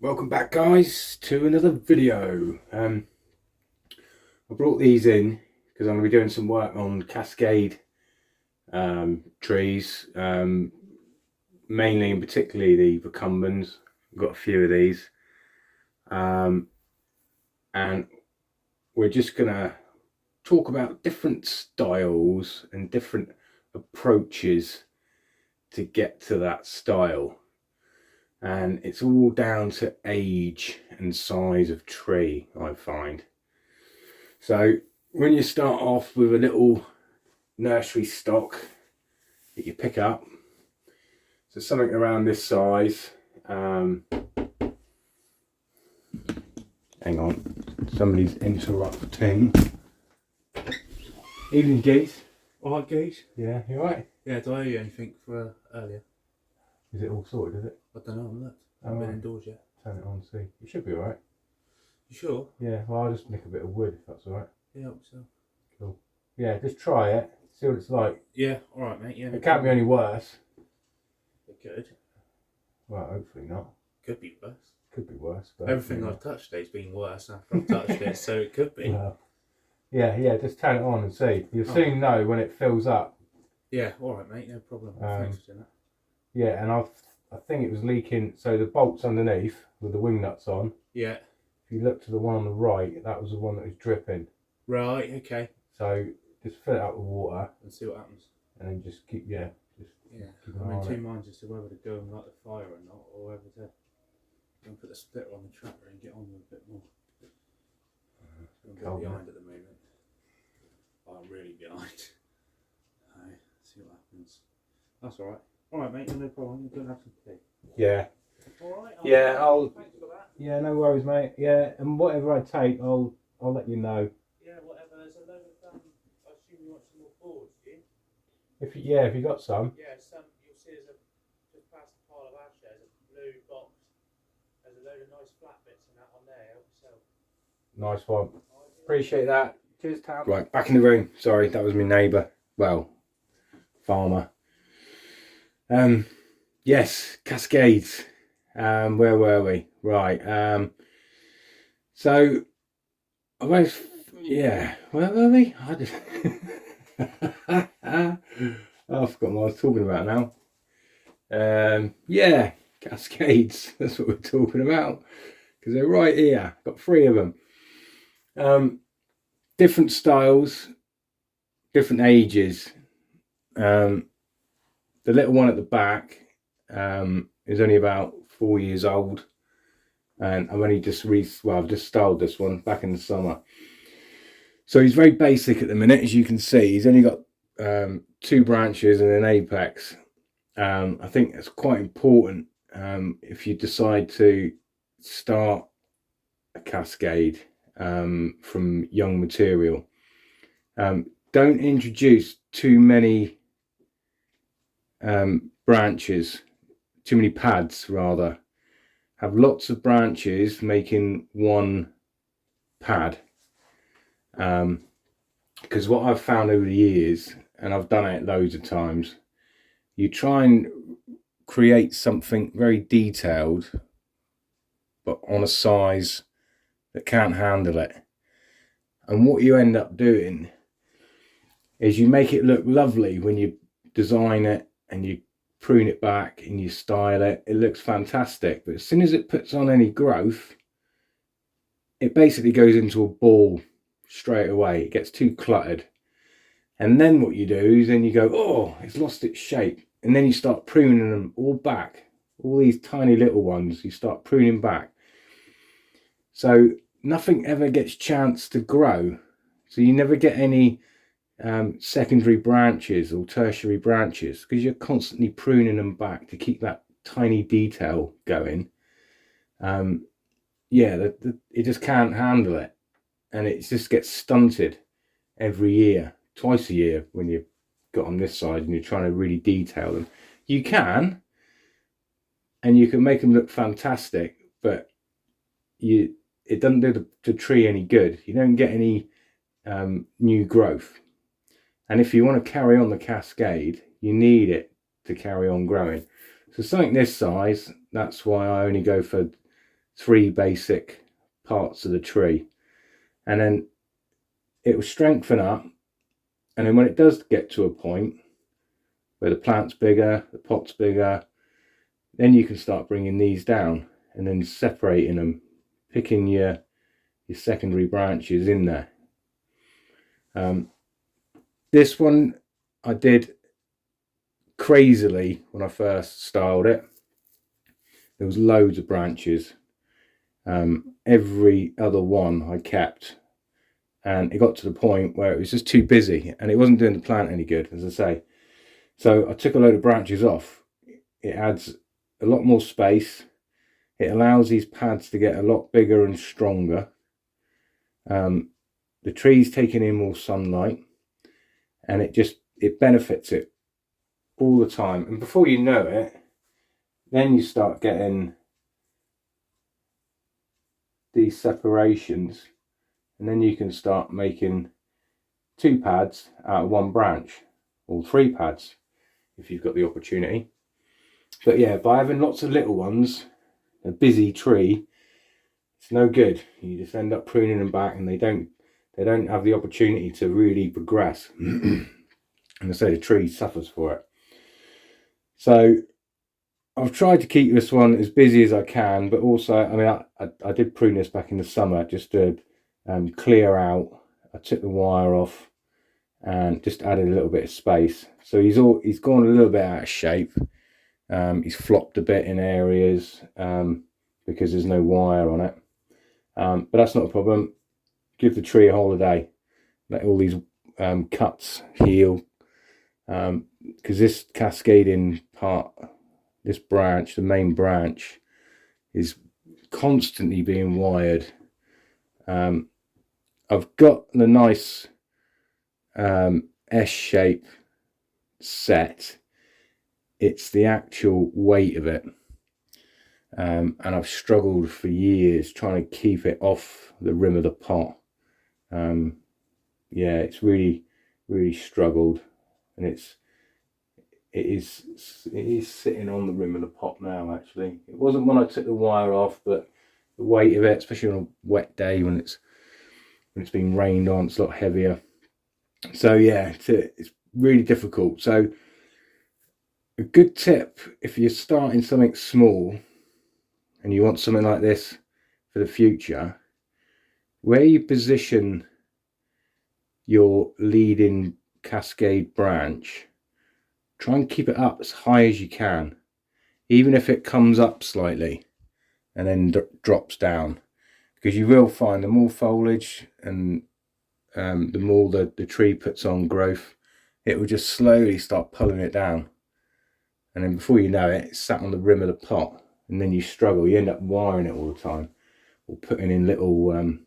Welcome back, guys, to another video. I brought these in because I'm going to be doing some work on Cascade trees, mainly and particularly the recumbens. I've got a few of these, and we're just going to talk about different styles and different approaches to get to that style. And it's all down to age and size of tree, I find. So when you start off with a little nursery stock that you pick up, so something around this size, hang on, somebody's interrupting. Evening, Geese. Alright, Geese? Yeah, you alright? Yeah, do I owe you anything for earlier? Is it all sorted, is it? I don't know, look. I haven't been indoors yet. Turn it on and see. You should be alright. You sure? Yeah, well, I'll just nick a bit of wood if that's alright. Yeah, I hope so. Cool. Yeah, just try it, see what it's like. Yeah, alright, mate. Yeah. It can't be any worse. It could. Well, hopefully not. Could be worse. Could be worse. But Everything I've touched today's been worse after I've touched it, so it could be. Well, yeah, just turn it on and see. You'll soon know when it fills up. Yeah, alright, mate. No problem. Thanks for doing that. Yeah, and I think it was leaking. So the bolts underneath with the wing nuts on. Yeah. If you look to the one on the right, that was the one that was dripping. Right, okay. So just fill it up with water And see what happens. and then just keep Yeah. keep an I'm eye in on two it. minds as to whether to go and light the fire or not, or whether to go and put the splitter on the tractor and get on with a bit more. I'm a bit behind at the moment. Well, I'm really behind. See what happens. That's alright. Alright, mate, no problem. You're going to have some tea. Yeah. Alright. Thanks for that. Yeah, no worries, mate. Yeah, and whatever I take, I'll let you know. Yeah, whatever. There's a load of I assume you want some more boards, do you? If you got some. Yeah, you'll see there's just past the pile of ash there's a blue box. There's a load of nice flat bits and that on there. Help yourself. Nice one. Appreciate that. Cheers, Tam. Right, back in the room. Sorry, that was my neighbour. Well, farmer. Yes, Cascades. Where were we? Right. So where were we? I forgot what I was talking about now. Yeah, Cascades. That's what we're talking about because they're right here. Got 3 of them. Different styles, different ages. The little one at the back is only about 4 years old, and I've only I've just styled this one back in the summer. So he's very basic at the minute, as you can see. He's only got 2 branches and an apex. I think that's quite important if you decide to start a Cascade from young material. Don't introduce too many branches, too many pads rather. Have lots of branches making one pad, because what I've found over the years, and I've done it loads of times, you try and create something very detailed but on a size that can't handle it, and what you end up doing is you make it look lovely when you design it and you prune it back and you style it. It looks fantastic, but as soon as it puts on any growth, it basically goes into a ball straight away. It gets too cluttered, and then what you do is then you go, oh, it's lost its shape, and then you start pruning them all back. All these tiny little ones you start pruning back, so nothing ever gets chance to grow. So you never get any secondary branches or tertiary branches because you're constantly pruning them back to keep that tiny detail going. It just can't handle it, and it just gets stunted every year, twice a year. When you've got on this side and you're trying to really detail them, you can, and you can make them look fantastic, but it doesn't do the tree any good. You don't get any new growth. And if you want to carry on the Cascade, you need it to carry on growing. So something this size, that's why I only go for 3 basic parts of the tree, and then it will strengthen up, and then when it does get to a point where the plant's bigger, the pot's bigger, then you can start bringing these down and then separating them, picking your secondary branches in there. This one I did crazily when I first styled it. There was loads of branches. Every other one I kept, and it got to the point where it was just too busy and it wasn't doing the plant any good, as I say. So I took a load of branches off. It adds a lot more space. It allows these pads to get a lot bigger and stronger. The tree's taking in more sunlight, and it benefits it all the time. And before you know it, then you start getting these separations, and then you can start making 2 pads out of 1 branch, or 3 pads if you've got the opportunity. But yeah, by having lots of little ones, a busy tree, it's no good. You just end up pruning them back, and they don't have the opportunity to really progress. And I say the tree suffers for it. So I've tried to keep this one as busy as I can, but also, I mean, I did prune this back in the summer just to clear out. I took the wire off and just added a little bit of space. So he's gone a little bit out of shape. He's flopped a bit in areas because there's no wire on it. But that's not a problem. Give the tree a holiday. Let all these cuts heal. Because this cascading part, this branch, the main branch, is constantly being wired. I've got the nice S-shape set. It's the actual weight of it, and I've struggled for years trying to keep it off the rim of the pot. Yeah, it's really struggled, and it is sitting on the rim of the pot now. Actually, it wasn't when I took the wire off, but the weight of it, especially on a wet day when it's been rained on, it's a lot heavier. So yeah, it's really difficult. So a good tip, if you're starting something small and you want something like this for the future, where you position your leading cascade branch, try and keep it up as high as you can, even if it comes up slightly and then drops down, because you will find the more foliage and the more the tree puts on growth, it will just slowly start pulling it down, and then before you know it, it's sat on the rim of the pot, and then you struggle. You end up wiring it all the time, or putting in little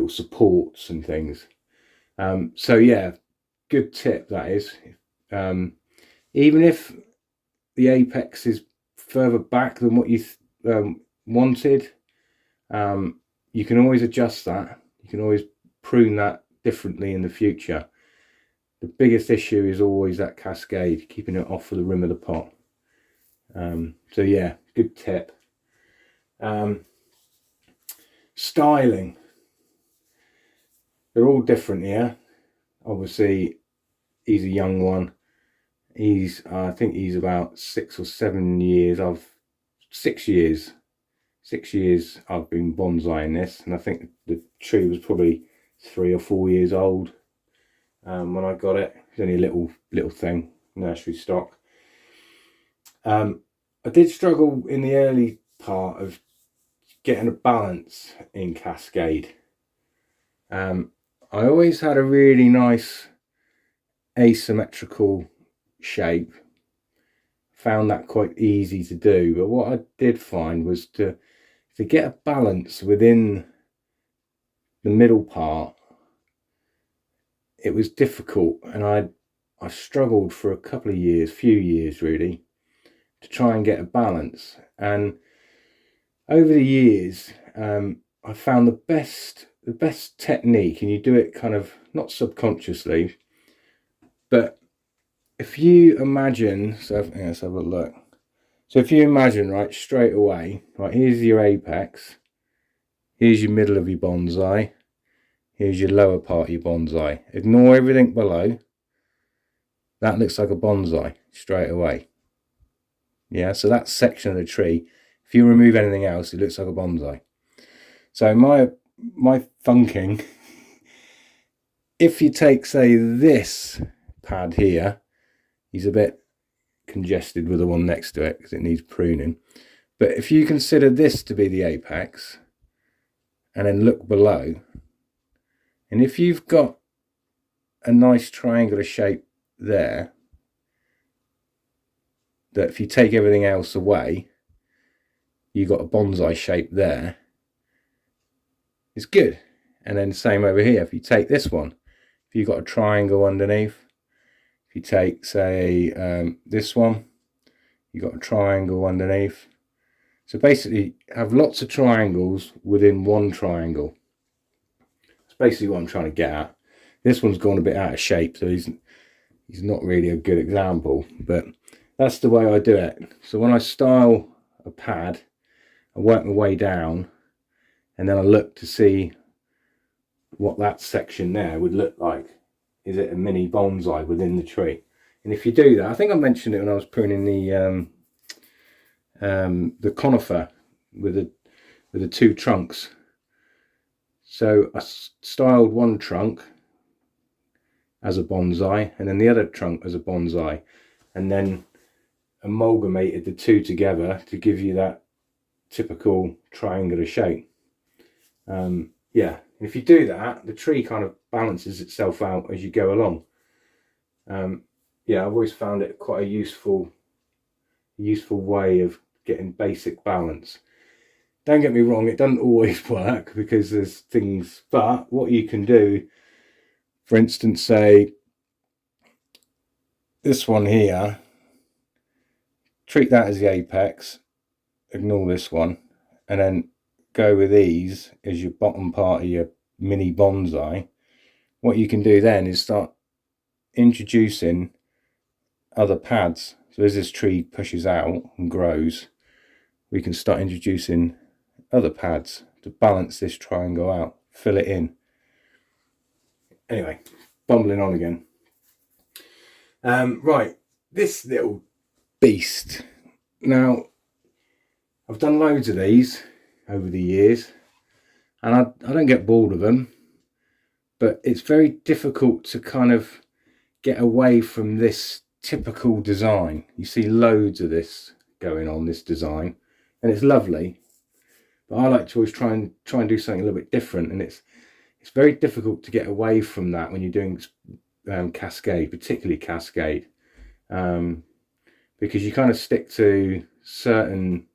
supports and things. So yeah, good tip that is. Even if the apex is further back than what you wanted, you can always adjust that. You can always prune that differently in the future. The biggest issue is always that cascade, keeping it off of the rim of the pot. So yeah, good tip. Styling, they're all different here. Obviously, he's a young one. I think he's about 6 or 7 years. 6 years I've been bonsaiing this, and I think the tree was probably 3 or 4 years old when I got it. It's only a little thing, nursery stock. I did struggle in the early part of getting a balance in Cascade. I always had a really nice asymmetrical shape. Found that quite easy to do, but what I did find was to get a balance within the middle part. It was difficult, and I struggled for a few years really, to try and get a balance. And over the years, I found the best technique, and you do it kind of not subconsciously, but if you imagine, so let's have a look. So if you imagine, right, straight away, right, here's your apex, here's your middle of your bonsai, here's your lower part of your bonsai. Ignore everything below. That looks like a bonsai straight away. Yeah, so that section of the tree, if you remove anything else, it looks like a bonsai. So my funking, if you take, say, this pad here, he's a bit congested with the one next to it because it needs pruning. But if you consider this to be the apex and then look below, and if you've got a nice triangular shape there, that if you take everything else away, you've got a bonsai shape there, it's good. And then same over here, if you take this one, if you've got a triangle underneath, if you take, say, this one, you've got a triangle underneath. So basically have lots of triangles within one triangle. That's basically what I'm trying to get at. This one's gone a bit out of shape, so he's not really a good example, but that's the way I do it. So when I style a pad, I work my way down, and then I look to see what that section there would look like. Is it a mini bonsai within the tree? And if you do that, I think I mentioned it when I was pruning the conifer with the two trunks. So I styled one trunk as a bonsai and then the other trunk as a bonsai, and then amalgamated the two together to give you that typical triangular shape. Yeah, if you do that, the tree kind of balances itself out as you go along. Yeah, I've always found it quite a useful way of getting basic balance. Don't get me wrong, it doesn't always work because there's things, but what you can do, for instance, say this one here, treat that as the apex, ignore this one, and then go with these as your bottom part of your mini bonsai. What you can do then is start introducing other pads. So as this tree pushes out and grows, we can start introducing other pads to balance this triangle out, fill it in. Anyway, bumbling on again. Right, this little beast. Now, I've done loads of these over the years, and I don't get bored of them, but it's very difficult to kind of get away from this typical design. You see loads of this going on, this design, and it's lovely, but I like to always try and do something a little bit different, and it's very difficult to get away from that when you're doing Cascade, particularly Cascade, because you kind of stick to certain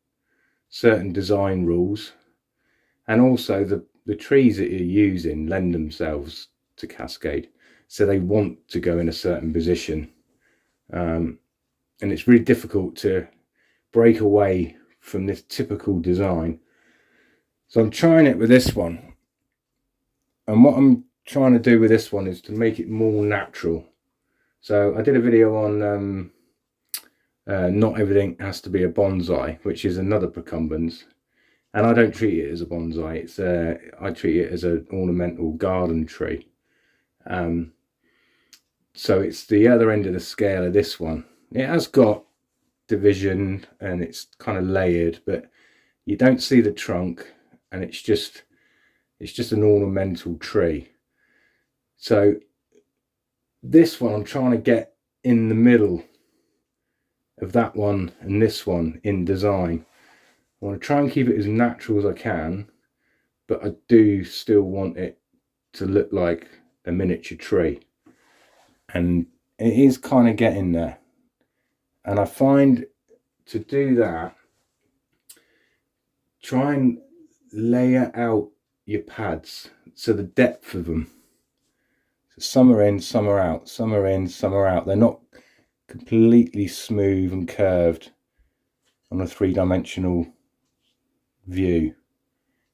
design rules, and also the trees that you're using lend themselves to Cascade, so they want to go in a certain position, and it's really difficult to break away from this typical design. So I'm trying it with this one, and what I'm trying to do with this one is to make it more natural. So I did a video on not everything has to be a bonsai, which is another procumbens, and I don't treat it as a bonsai. It's I treat it as an ornamental garden tree. So it's the other end of the scale of this one. It has got division and it's kind of layered, but you don't see the trunk, and it's just an ornamental tree. So this one I'm trying to get in the middle of that one and this one in design. I want to try and keep it as natural as I can, but I do still want it to look like a miniature tree, and it is kind of getting there. And I find to do that, try and layer out your pads, so the depth of them, so some are in, some are out, some are in, some are out. They're not completely smooth and curved on a three-dimensional view.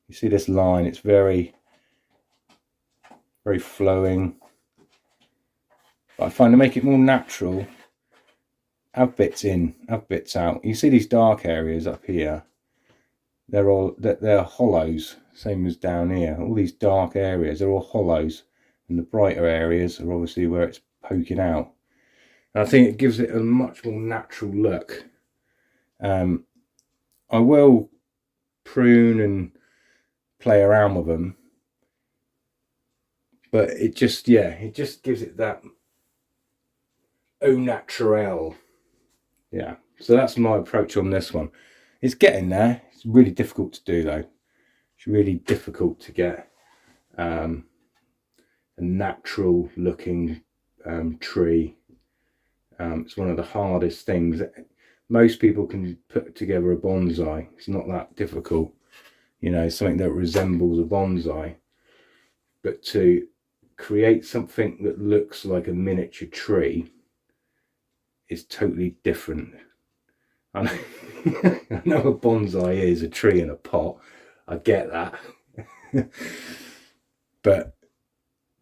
You see this line, it's very flowing. But I find to make it more natural, have bits in, have bits out. You see these dark areas up here, they're hollows, same as down here. All these dark areas, they're all hollows, and the brighter areas are obviously where it's poking out. And I think it gives it a much more natural look. I will prune and play around with them, but it just gives it that au naturel. Yeah, so that's my approach on this one. It's getting there. It's really difficult to do though. It's really difficult to get a natural looking tree. It's one of the hardest things. Most people can put together a bonsai. It's not that difficult, you know, something that resembles a bonsai. But to create something that looks like a miniature tree is totally different. I know a bonsai is a tree in a pot. I get that. But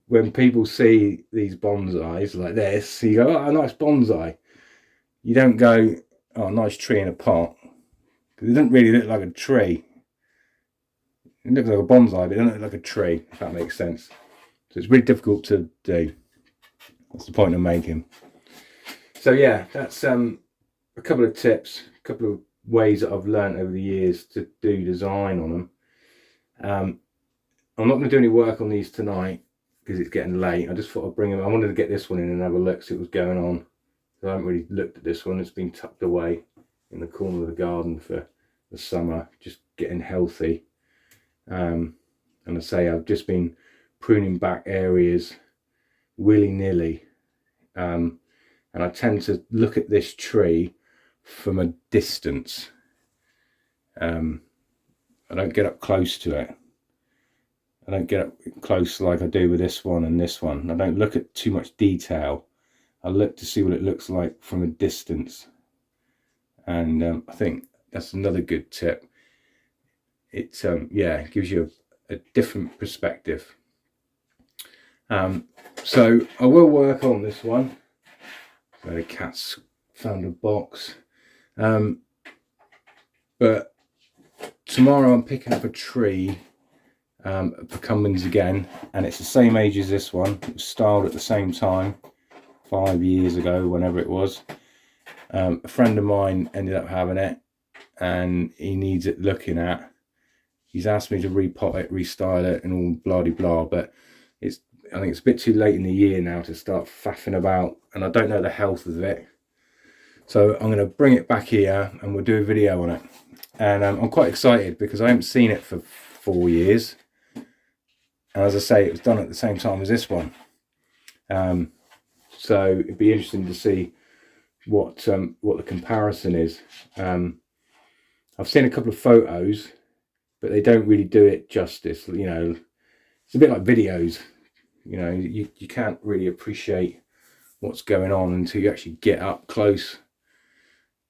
when people see these bonsais like this, you go, oh, a nice bonsai. You don't go, oh, nice tree in a pot. Because it doesn't really look like a tree. It looks like a bonsai, but it doesn't look like a tree, if that makes sense. So it's really difficult to do. That's the point I'm making. So yeah, that's a couple of tips, a couple of ways that I've learned over the years to do design on them. I'm not going to do any work on these tonight because it's getting late. I just thought I'd bring them. I wanted to get this one in and have a look, see what was going on. So I haven't really looked at this one. It's been tucked away in the corner of the garden for the summer, just getting healthy. And I say I've just been pruning back areas willy-nilly. And I tend to look at this tree from a distance. I don't get up close to it. I don't get up close like I do with this one and this one. I don't look at too much detail. I look to see what it looks like from a distance. And I think that's another good tip. It gives you a different perspective. So I will work on this one. So the cat's found a box. But tomorrow I'm picking up a tree for Cummins again, and it's the same age as this one. It was styled at the same time 5 years ago, whenever it was. A friend of mine ended up having it, and he needs it looking at. He's asked me to repot it, restyle it, and all blah de blah, but I think it's a bit too late in the year now to start faffing about, and I don't know the health of it. So I'm going to bring it back here and we'll do a video on it. And I'm quite excited because I haven't seen it for 4 years. And as I say, it was done at the same time as this one. So it'd be interesting to see what the comparison is. I've seen a couple of photos, but they don't really do it justice. You know, it's a bit like videos. You know, you can't really appreciate what's going on until you actually get up close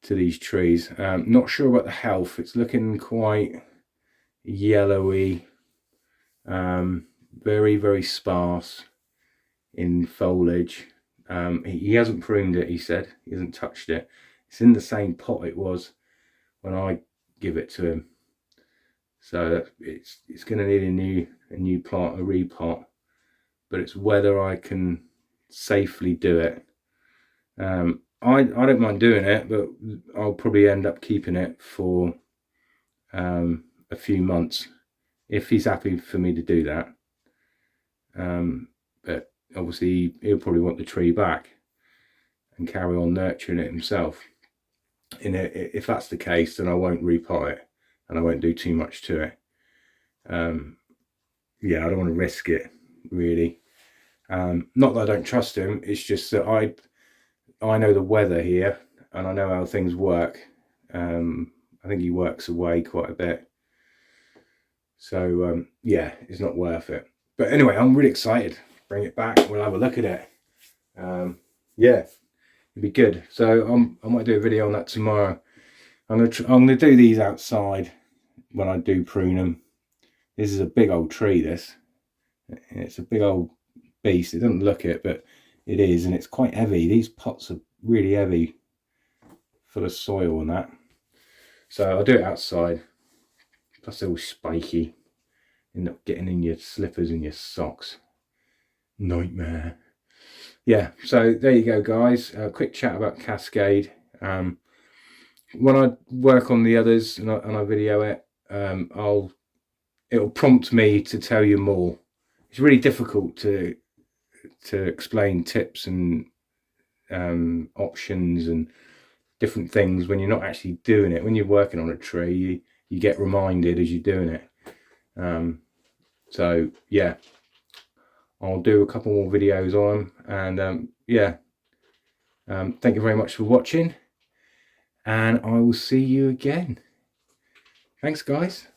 to these trees. Not sure about the health. It's looking quite yellowy, very, very sparse in foliage. He hasn't pruned it, he said. He hasn't touched it. It's in the same pot it was when I give it to him. So it's going to need a new plant, a repot. But it's whether I can safely do it. I don't mind doing it, but I'll probably end up keeping it for a few months if he's happy for me to do that. But obviously he'll probably want the tree back and carry on nurturing it himself. If that's the case, then I won't repot it and I won't do too much to it. Yeah, I don't want to risk it really. Not that I don't trust him, it's just that I know the weather here and I know how things work. I think he works away quite a bit. So yeah, it's not worth it. But anyway, I'm really excited. Bring it back, we'll have a look at it. Yeah, it'd be good. So I might do a video on that tomorrow. I'm gonna do these outside when I do prune them. This is a big old tree, this. It's a big old beast. It doesn't look it, but it is, and it's quite heavy. These pots are really heavy. full of soil and that. So I do it outside. Plus they're all spiky. End up getting in your slippers and your socks. Nightmare. Yeah, so there you go, guys. A quick chat about Cascade. When I work on the others and I video it, it'll prompt me to tell you more. It's really difficult to explain tips and options and different things when you're not actually doing it. When you're working on a tree, you get reminded as you're doing it. So yeah, I'll do a couple more videos on them, and yeah, thank you very much for watching, and I will see you again. Thanks, guys.